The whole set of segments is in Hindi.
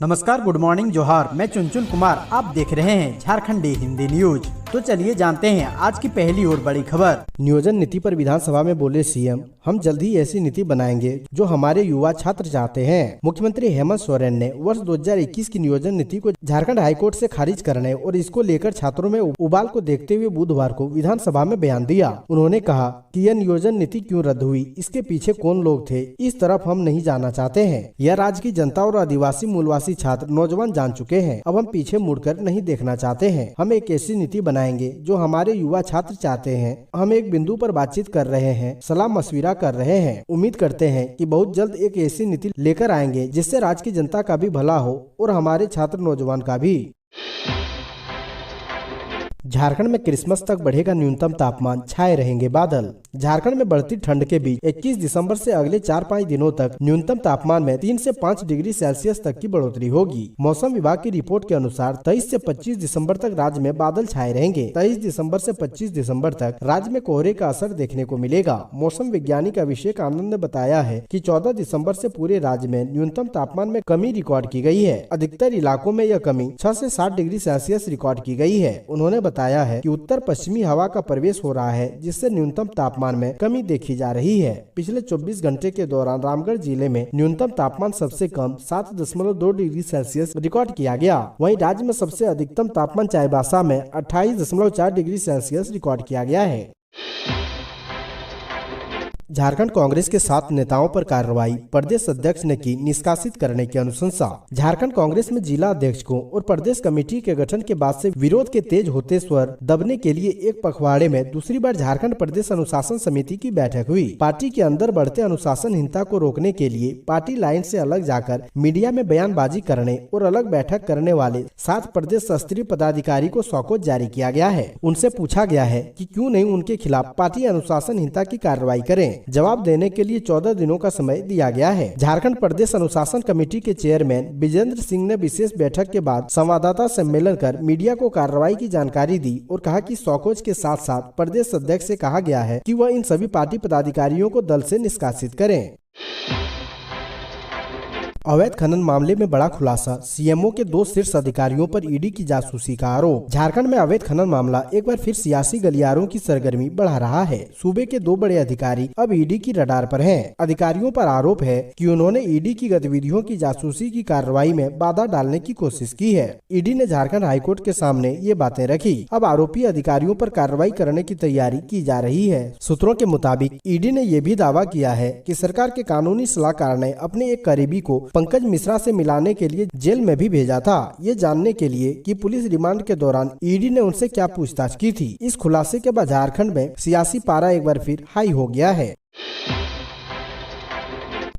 नमस्कार, गुड मॉर्निंग, जोहार। मैं चुनचुन कुमार, आप देख रहे हैं झारखंडी हिंदी न्यूज। तो चलिए जानते हैं आज की पहली और बड़ी खबर। नियोजन नीति पर विधानसभा में बोले सीएम, हम जल्द ही ऐसी नीति बनाएंगे जो हमारे युवा छात्र चाहते हैं। मुख्यमंत्री हेमंत सोरेन ने वर्ष 2021 की नियोजन नीति को झारखंड हाईकोर्ट से खारिज करने और इसको लेकर छात्रों में उबाल को देखते हुए बुधवार को विधानसभा में बयान दिया। उन्होंने कहा कि यह नियोजन नीति क्यों रद्द हुई, इसके पीछे कौन लोग थे, इस तरफ हम नहीं जाना चाहते हैं। यह राज्य की जनता और आदिवासी मूलवासी छात्र नौजवान जान चुके हैं। अब हम पीछे मुड़कर नहीं देखना चाहते हैं। हम एक ऐसी नीति बनाएंगे जो हमारे युवा छात्र चाहते हैं। हम एक बिंदु पर बातचीत कर रहे हैं, सलाह मशविरा कर रहे हैं। उम्मीद करते हैं कि बहुत जल्द एक ऐसी नीति लेकर आएंगे जिससे राज्य की जनता का भी भला हो और हमारे छात्र नौजवान का भी। झारखंड में क्रिसमस तक बढ़ेगा न्यूनतम तापमान, छाए रहेंगे बादल। झारखंड में बढ़ती ठंड के बीच 21 दिसंबर से अगले 4-5 दिनों तक न्यूनतम तापमान में 3 से 5 डिग्री सेल्सियस तक की बढ़ोतरी होगी। मौसम विभाग की रिपोर्ट के अनुसार 23 से 25 दिसंबर तक राज्य में बादल छाए रहेंगे। 23 दिसंबर से 25 दिसंबर तक राज्य में कोहरे का असर देखने को मिलेगा। मौसम वैज्ञानिक अभिषेक आनंद ने बताया है कि 14 दिसंबर से पूरे राज्य में न्यूनतम तापमान में कमी रिकॉर्ड की गई है। अधिकतर इलाकों में यह कमी 6 से 7 डिग्री सेल्सियस रिकॉर्ड की गई है। उन्होंने बताया है कि उत्तर पश्चिमी हवा का प्रवेश हो रहा है, जिससे न्यूनतम तापमान में कमी देखी जा रही है। पिछले 24 घंटे के दौरान रामगढ़ जिले में न्यूनतम तापमान सबसे कम 7.2 डिग्री सेल्सियस रिकॉर्ड किया गया। वहीं राज्य में सबसे अधिकतम तापमान चाईबासा में 28.4 डिग्री सेल्सियस रिकॉर्ड किया गया है। झारखंड कांग्रेस के 7 नेताओं पर कार्रवाई, प्रदेश अध्यक्ष ने की निष्कासित करने की अनुशंसा। झारखंड कांग्रेस में जिला अध्यक्ष को और प्रदेश कमेटी के गठन के बाद से विरोध के तेज होते स्वर दबने के लिए एक पखवाड़े में दूसरी बार झारखंड प्रदेश अनुशासन समिति की बैठक हुई। पार्टी के अंदर बढ़ते अनुशासनहीनता को रोकने के लिए पार्टी लाइन से अलग जाकर मीडिया में बयानबाजी करने और अलग बैठक करने वाले 7 प्रदेश स्तरीय पदाधिकारी को शौकत जारी किया गया है। उनसे पूछा गया है कि क्यों नहीं उनके खिलाफ पार्टी अनुशासनहीनता की कार्रवाई करें। जवाब देने के लिए 14 दिनों का समय दिया गया है। झारखंड प्रदेश अनुशासन कमेटी के चेयरमैन विजेंद्र सिंह ने विशेष बैठक के बाद संवाददाता सम्मेलन कर मीडिया को कार्रवाई की जानकारी दी और कहा कि शौकत के साथ साथ प्रदेश अध्यक्ष से कहा गया है कि वह इन सभी पार्टी पदाधिकारियों को दल से निष्कासित करें। अवैध खनन मामले में बड़ा खुलासा, सीएमओ के 2 शीर्ष अधिकारियों पर ईडी की जासूसी का आरोप। झारखंड में अवैध खनन मामला एक बार फिर सियासी गलियारों की सरगर्मी बढ़ा रहा है। सूबे के 2 बड़े अधिकारी अब ईडी की रडार पर हैं। अधिकारियों पर आरोप है कि उन्होंने ईडी की गतिविधियों की जासूसी की कार्रवाई में बाधा डालने की कोशिश की है। ईडी ने झारखंड हाईकोर्ट के सामने ये बातें रखी। अब आरोपी अधिकारियों पर कार्रवाई करने की तैयारी की जा रही है। सूत्रों के मुताबिक ईडी ने यह भी दावा किया है कि सरकार के कानूनी सलाहकार ने अपने एक करीबी को पंकज मिश्रा से मिलाने के लिए जेल में भी भेजा था, ये जानने के लिए कि पुलिस रिमांड के दौरान ईडी ने उनसे क्या पूछताछ की थी। इस खुलासे के बाद झारखंड में सियासी पारा एक बार फिर हाई हो गया है।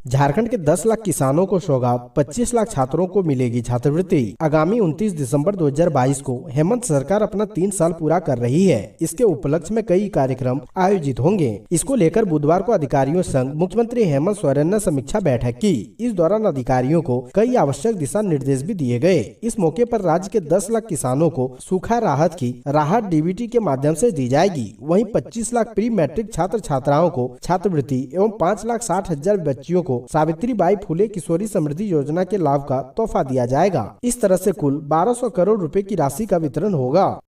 झारखंड के 10 लाख किसानों को सौगात, 25 लाख छात्रों को मिलेगी छात्रवृत्ति। आगामी 29 दिसंबर 2022 को हेमंत सरकार अपना 3 साल पूरा कर रही है। इसके उपलक्ष्य में कई कार्यक्रम आयोजित होंगे। इसको लेकर बुधवार को अधिकारियों संग मुख्यमंत्री हेमंत सोरेन ने समीक्षा बैठक की। इस दौरान अधिकारियों को कई आवश्यक दिशा निर्देश भी दिए गए। इस मौके पर राज्य के 10 लाख किसानों को सूखा राहत की राहत डीबीटी के माध्यम से दी जाएगी। वहीं 25 लाख प्री मैट्रिक छात्र छात्राओं को छात्रवृत्ति एवं 5,60,000 बच्चियों को सावित्रीबाई फुले किशोरी समृद्धि योजना के लाभ का तोहफा दिया जाएगा। इस तरह से कुल 1200 करोड़ रुपए की राशि का वितरण होगा।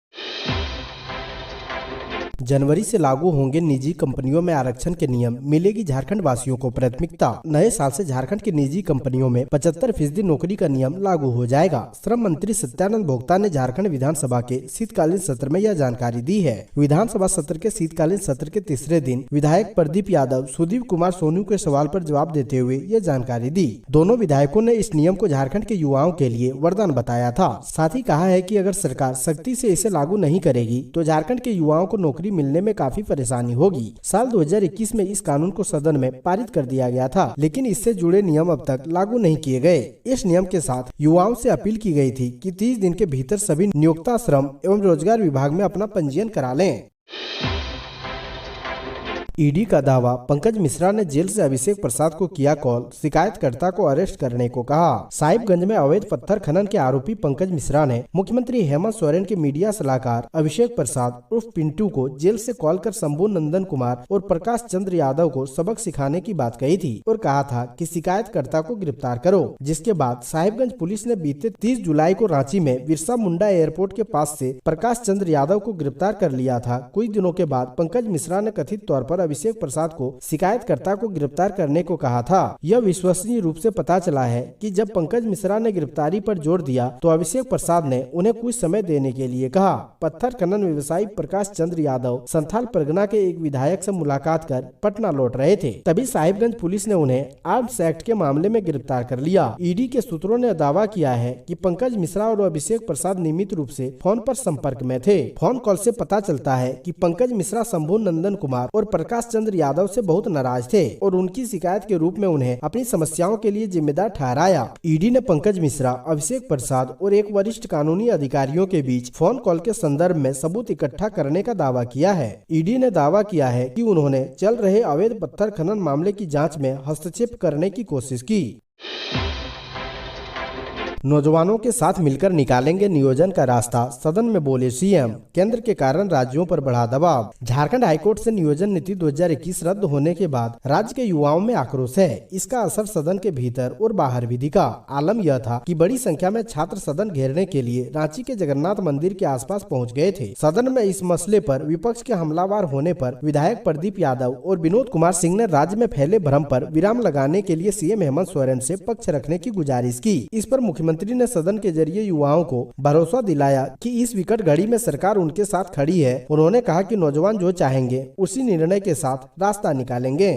जनवरी से लागू होंगे निजी कंपनियों में आरक्षण के नियम, मिलेगी झारखंड वासियों को प्राथमिकता। नए साल से झारखंड की निजी कंपनियों में 75% नौकरी का नियम लागू हो जाएगा। श्रम मंत्री सत्यानंद भोक्ता ने झारखंड विधानसभा के शीतकालीन सत्र में यह जानकारी दी है। विधानसभा सत्र के शीतकालीन सत्र के तीसरे दिन विधायक प्रदीप यादव सुदीप कुमार सोनू के सवाल पर जवाब देते हुए यह जानकारी दी। दोनों विधायकों ने इस नियम को झारखंड के युवाओं के लिए वरदान बताया था। साथ ही कहा है कि अगर सरकार सख्ती से इसे लागू नहीं करेगी तो झारखंड के युवाओं को नौकरी मिलने में काफी परेशानी होगी। साल 2021 में इस कानून को सदन में पारित कर दिया गया था, लेकिन इससे जुड़े नियम अब तक लागू नहीं किए गए। इस नियम के साथ युवाओं से अपील की गई थी कि 30 दिन के भीतर सभी नियोक्ता श्रम एवं रोजगार विभाग में अपना पंजीयन करा लें। ईडी का दावा, पंकज मिश्रा ने जेल से अभिषेक प्रसाद को किया कॉल, शिकायतकर्ता को अरेस्ट करने को कहा। साहिबगंज में अवैध पत्थर खनन के आरोपी पंकज मिश्रा ने मुख्यमंत्री हेमंत सोरेन के मीडिया सलाहकार अभिषेक प्रसाद उर्फ पिंटू को जेल से कॉल कर शंभू नंदन कुमार और प्रकाश चंद्र यादव को सबक सिखाने की बात कही थी और कहा था कि शिकायतकर्ता को गिरफ्तार करो। जिसके बाद साहिबगंज पुलिस ने बीते 30 जुलाई को रांची में बिरसा मुंडा एयरपोर्ट के पास से प्रकाश चंद्र यादव को गिरफ्तार कर लिया था। कुछ दिनों के बाद पंकज मिश्रा ने कथित तौर पर अभिषेक प्रसाद को शिकायतकर्ता को गिरफ्तार करने को कहा था। यह विश्वसनीय रूप से पता चला है कि जब पंकज मिश्रा ने गिरफ्तारी पर जोर दिया तो अभिषेक प्रसाद ने उन्हें कुछ समय देने के लिए कहा। पत्थर खनन व्यवसायी प्रकाश चंद्र यादव संथाल परगना के एक विधायक से मुलाकात कर पटना लौट रहे थे, तभी साहिबगंज पुलिस ने उन्हें आर्म्स एक्ट के मामले में गिरफ्तार कर लिया। ईडी के सूत्रों ने दावा किया है कि पंकज मिश्रा और अभिषेक प्रसाद नियमित रूप से फोन पर संपर्क में थे। फोन कॉल से पता चलता है कि पंकज मिश्रा शंभू नंदन कुमार और प्रकाश चंद्र यादव से बहुत नाराज थे और उनकी शिकायत के रूप में उन्हें अपनी समस्याओं के लिए जिम्मेदार ठहराया। ईडी ने पंकज मिश्रा, अभिषेक प्रसाद और एक वरिष्ठ कानूनी अधिकारियों के बीच फोन कॉल के संदर्भ में सबूत इकट्ठा करने का दावा किया है। ईडी ने दावा किया है कि उन्होंने चल रहे अवैध पत्थर खनन मामले की जांच में हस्तक्षेप करने की कोशिश की। नौजवानों के साथ मिलकर निकालेंगे नियोजन का रास्ता, सदन में बोले सीएम। केंद्र के कारण राज्यों पर बढ़ा दबाव। झारखंड हाईकोर्ट से नियोजन नीति 2021 रद्द होने के बाद राज्य के युवाओं में आक्रोश है। इसका असर सदन के भीतर और बाहर भी दिखा। आलम यह था कि बड़ी संख्या में छात्र सदन घेरने के लिए रांची के जगन्नाथ मंदिर के आसपास पहुंच गए थे। सदन में इस मसले पर विपक्ष के हमलावर होने पर विधायक प्रदीप यादव और विनोद कुमार सिंह ने राज्य में फैले भ्रम पर विराम लगाने के लिए सीएम हेमंत सोरेन से पक्ष रखने की गुजारिश की। इस पर मुख्यमंत्री ने सदन के जरिए युवाओं को भरोसा दिलाया कि इस विकट घड़ी में सरकार उनके साथ खड़ी है। उन्होंने कहा कि नौजवान जो चाहेंगे उसी निर्णय के साथ रास्ता निकालेंगे।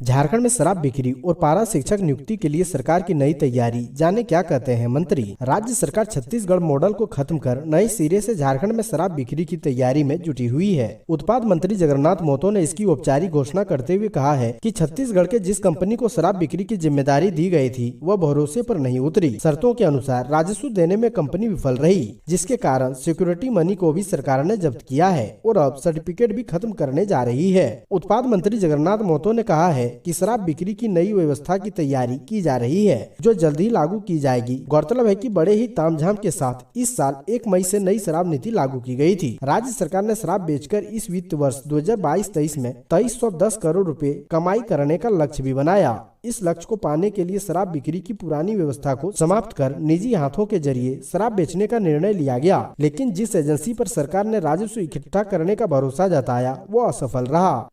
झारखंड में शराब बिक्री और पारा शिक्षक नियुक्ति के लिए सरकार की नई तैयारी, जाने क्या कहते हैं मंत्री। राज्य सरकार छत्तीसगढ़ मॉडल को खत्म कर नए सिरे से झारखंड में शराब बिक्री की तैयारी में जुटी हुई है। उत्पाद मंत्री जगन्नाथ महतो ने इसकी औपचारिक घोषणा करते हुए कहा है कि छत्तीसगढ़ के जिस कंपनी को शराब बिक्री की जिम्मेदारी दी गई थी वह भरोसे पर नहीं उतरी। शर्तों के अनुसार राजस्व देने में कंपनी विफल रही, जिसके कारण सिक्योरिटी मनी को भी सरकार ने जब्त किया है और अब सर्टिफिकेट भी खत्म करने जा रही है। उत्पाद मंत्री जगन्नाथ महतो ने कहा है कि शराब बिक्री की नई व्यवस्था की तैयारी की जा रही है, जो जल्द ही लागू की जाएगी। गौरतलब है कि बड़े ही तामझाम के साथ इस साल 1 मई से नई शराब नीति लागू की गई थी। राज्य सरकार ने शराब बेचकर इस वित्त वर्ष 2022-23 में 2310 करोड़ रुपए कमाई करने का लक्ष्य भी बनाया। इस लक्ष्य को पाने के लिए शराब बिक्री की पुरानी व्यवस्था को समाप्त कर निजी हाथों के जरिए शराब बेचने का निर्णय लिया गया, लेकिन जिस एजेंसी पर सरकार ने राजस्व इकट्ठा करने का भरोसा जताया वो असफल रहा।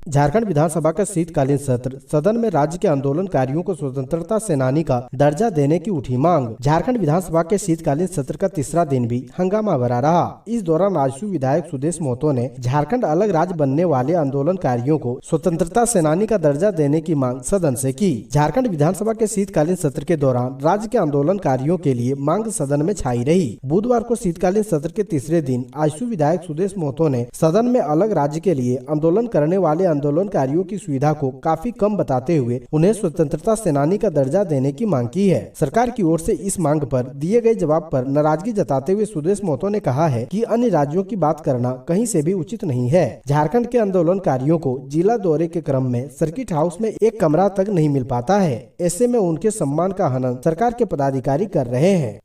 झारखंड विधानसभा का शीतकालीन सत्र, सदन में राज्य के आंदोलनकारियों को स्वतंत्रता सेनानी का दर्जा देने की उठी मांग। झारखंड विधानसभा के शीतकालीन सत्र का तीसरा दिन भी हंगामा भरा रहा। इस दौरान आजसू विधायक सुदेश महतो ने झारखंड अलग राज्य बनने वाले आंदोलनकारियों को स्वतंत्रता सेनानी का दर्जा देने की मांग सदन से की। झारखंड विधानसभा के शीतकालीन सत्र के दौरान राज्य के आंदोलनकारियों के लिए मांग सदन में छाई रही। बुधवार को शीतकालीन सत्र के तीसरे दिन आजसू विधायक सुदेश महतो ने सदन में अलग राज्य के लिए आंदोलन करने वाले आंदोलनकारियों की सुविधा को काफी कम बताते हुए उन्हें स्वतंत्रता सेनानी का दर्जा देने की मांग की है। सरकार की ओर से इस मांग पर दिए गए जवाब पर नाराजगी जताते हुए सुदेश महतो ने कहा है कि अन्य राज्यों की बात करना कहीं से भी उचित नहीं है। झारखंड के आंदोलनकारियों को जिला दौरे के क्रम में सर्किट हाउस में एक कमरा तक नहीं मिल पाता है। ऐसे में उनके सम्मान का हनन सरकार के पदाधिकारी कर रहे हैं।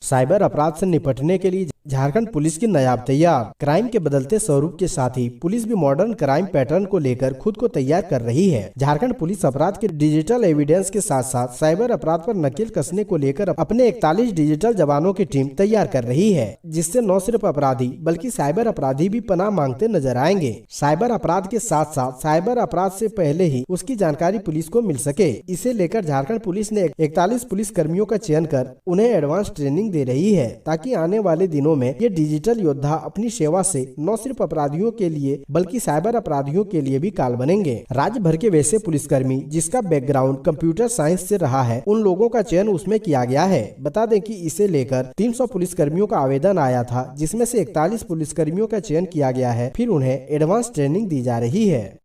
साइबर अपराध से निपटने के लिए झारखंड पुलिस की नायाब तैयार। क्राइम के बदलते स्वरूप के साथ ही पुलिस भी मॉडर्न क्राइम पैटर्न को लेकर खुद को तैयार कर रही है। झारखंड पुलिस अपराध के डिजिटल एविडेंस के साथ साथ साइबर अपराध पर नकेल कसने को लेकर अपने 41 डिजिटल जवानों की टीम तैयार कर रही है, जिससे न सिर्फ अपराधी बल्कि साइबर अपराधी भी पनाह मांगते नजर आएंगे। साइबर अपराध के साथ साथ साइबर अपराध से पहले ही उसकी जानकारी पुलिस को मिल सके, इसे लेकर झारखंड पुलिस ने 41 पुलिस कर्मियों का चयन कर उन्हें एडवांस ट्रेनिंग दे रही है, ताकि आने वाले दिनों में ये डिजिटल योद्धा अपनी सेवा से न सिर्फ अपराधियों के लिए बल्कि साइबर अपराधियों के लिए भी काल बनेंगे। राज्य भर के वैसे पुलिसकर्मी जिसका बैकग्राउंड कंप्यूटर साइंस से रहा है, उन लोगों का चयन उसमें किया गया है। बता दें कि इसे लेकर 300 पुलिसकर्मियों का आवेदन आया था, जिसमें से 41 पुलिसकर्मियों का चयन किया गया है, फिर उन्हें एडवांस ट्रेनिंग दी जा रही है।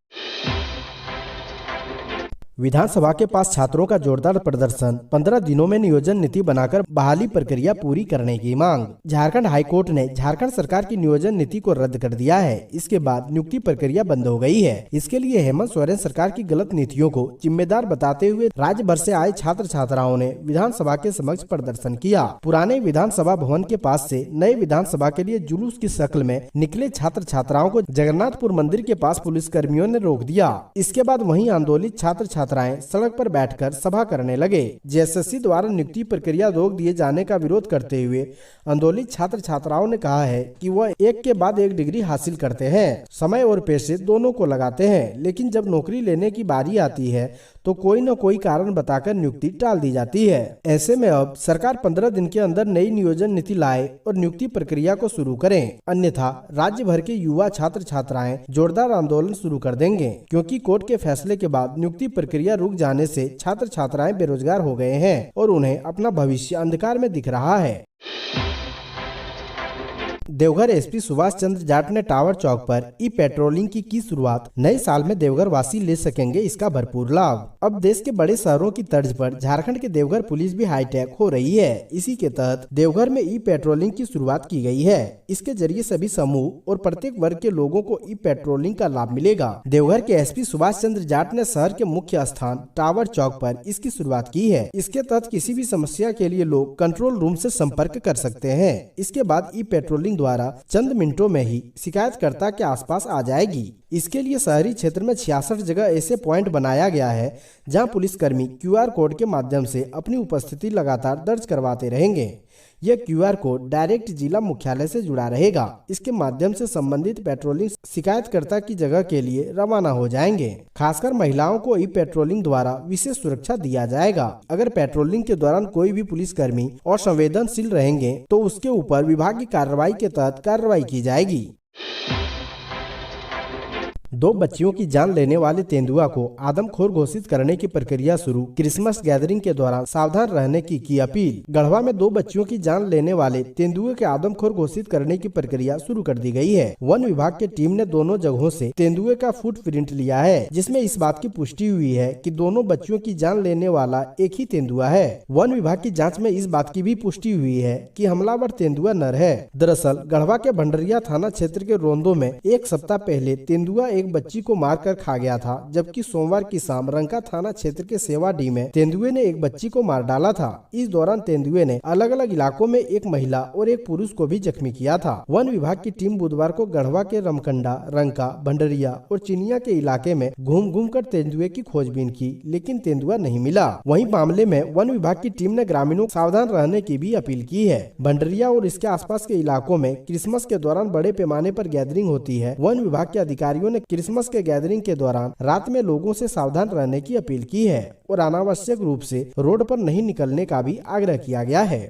विधानसभा के पास छात्रों का जोरदार प्रदर्शन, 15 दिनों में नियोजन नीति बनाकर बहाली प्रक्रिया पूरी करने की मांग। झारखंड हाईकोर्ट ने झारखंड सरकार की नियोजन नीति को रद्द कर दिया है। इसके बाद नियुक्ति प्रक्रिया बंद हो गई है। इसके लिए हेमंत सोरेन सरकार की गलत नीतियों को जिम्मेदार बताते हुए राज्य भर से आए छात्र छात्राओं ने विधानसभा के समक्ष प्रदर्शन किया। पुराने विधानसभा भवन के पास से नए विधानसभा के लिए जुलूस की शक्ल में निकले छात्र छात्राओं को जगन्नाथपुर मंदिर के पास पुलिस कर्मियों ने रोक दिया। इसके बाद वहीं आंदोलित छात्र छात्राएं सड़क पर बैठकर सभा करने लगे। जेएसएससी द्वारा नियुक्ति प्रक्रिया रोक दिए जाने का विरोध करते हुए आंदोलित छात्र छात्राओं ने कहा है कि वह एक के बाद एक डिग्री हासिल करते हैं, समय और पैसे दोनों को लगाते हैं, लेकिन जब नौकरी लेने की बारी आती है तो कोई न कोई कारण बताकर नियुक्ति टाल दी जाती है। ऐसे में अब सरकार 15 दिन के अंदर नई नियोजन नीति लाए और नियुक्ति प्रक्रिया को शुरू करें, अन्यथा राज्य भर के युवा छात्र छात्राएं जोरदार आंदोलन शुरू कर देंगे, क्योंकि कोर्ट के फैसले के बाद नियुक्ति प्रक्रिया रुक जाने से छात्र छात्राएं बेरोजगार हो गए हैं और उन्हें अपना भविष्य अंधकार में दिख रहा है। देवघर एसपी सुभाष चंद्र जाट ने टावर चौक पर ई पेट्रोलिंग की शुरुआत। नए साल में देवघर वासी ले सकेंगे इसका भरपूर लाभ। अब देश के बड़े शहरों की तर्ज पर झारखंड के देवघर पुलिस भी हाईटेक हो रही है। इसी के तहत देवघर में ई पेट्रोलिंग की शुरुआत की गई है। इसके जरिए सभी समूह और प्रत्येक वर्ग के लोगों को ई पेट्रोलिंग का लाभ मिलेगा। देवघर के एसपी सुभाष चंद्र जाट ने शहर के मुख्य स्थान टावर चौक पर इसकी शुरुआत की है। इसके तहत किसी भी समस्या के लिए लोग कंट्रोल रूम से संपर्क कर सकते हैं। इसके बाद ई पेट्रोलिंग द्वारा चंद मिनटों में ही शिकायतकर्ता के आसपास आ जाएगी। इसके लिए शहरी क्षेत्र में 66 जगह ऐसे पॉइंट बनाया गया है जहां पुलिसकर्मी QR कोड के माध्यम से अपनी उपस्थिति लगातार दर्ज करवाते रहेंगे। यह QR कोड डायरेक्ट जिला मुख्यालय से जुड़ा रहेगा। इसके माध्यम से संबंधित पेट्रोलिंग शिकायतकर्ता की जगह के लिए रवाना हो जाएंगे। खासकर महिलाओं को ई पेट्रोलिंग द्वारा विशेष सुरक्षा दिया जाएगा। अगर पेट्रोलिंग के दौरान कोई भी पुलिसकर्मी असंवेदनशील रहेंगे तो उसके ऊपर विभागीय कार्रवाई के तहत कार्रवाई की जाएगी। 2 बच्चियों की जान लेने वाले तेंदुआ को आदमखोर घोषित करने की प्रक्रिया शुरू। क्रिसमस गैदरिंग के दौरान सावधान रहने की अपील। गढ़वा में 2 बच्चियों की जान लेने वाले तेंदुए के आदमखोर घोषित करने की प्रक्रिया शुरू कर दी गई है। वन विभाग की टीम ने दोनों जगहों से तेंदुए का फुटप्रिंट लिया है, जिसमें इस बात की पुष्टि हुई है कि दोनों बच्चियों की जान लेने वाला एक ही तेंदुआ है। वन विभाग की जाँच में इस बात की भी पुष्टि हुई है कि हमलावर तेंदुआ नर है। दरअसल गढ़वा के भंडरिया थाना क्षेत्र के रोंदो में 1 सप्ताह पहले तेंदुआ एक बच्ची को मारकर खा गया था, जबकि सोमवार की शाम रंका थाना क्षेत्र के सेवाडी में तेंदुए ने एक बच्ची को मार डाला था। इस दौरान तेंदुए ने अलग अलग इलाकों में एक महिला और एक पुरुष को भी जख्मी किया था। वन विभाग की टीम बुधवार को गढ़वा के रमकंडा, रंका, भंडरिया और चिनिया के इलाके में घूम कर तेंदुए की खोजबीन की, लेकिन तेंदुआ नहीं मिला। वहीं मामले में वन विभाग की टीम ने ग्रामीणों को सावधान रहने की भी अपील की है। भंडरिया और इसके आसपास के इलाकों में क्रिसमस के दौरान बड़े पैमाने पर गैदरिंग होती है। वन विभाग के अधिकारियों ने क्रिसमस के गैदरिंग के दौरान रात में लोगों से सावधान रहने की अपील की है और अनावश्यक रूप से रोड पर नहीं निकलने का भी आग्रह किया गया है।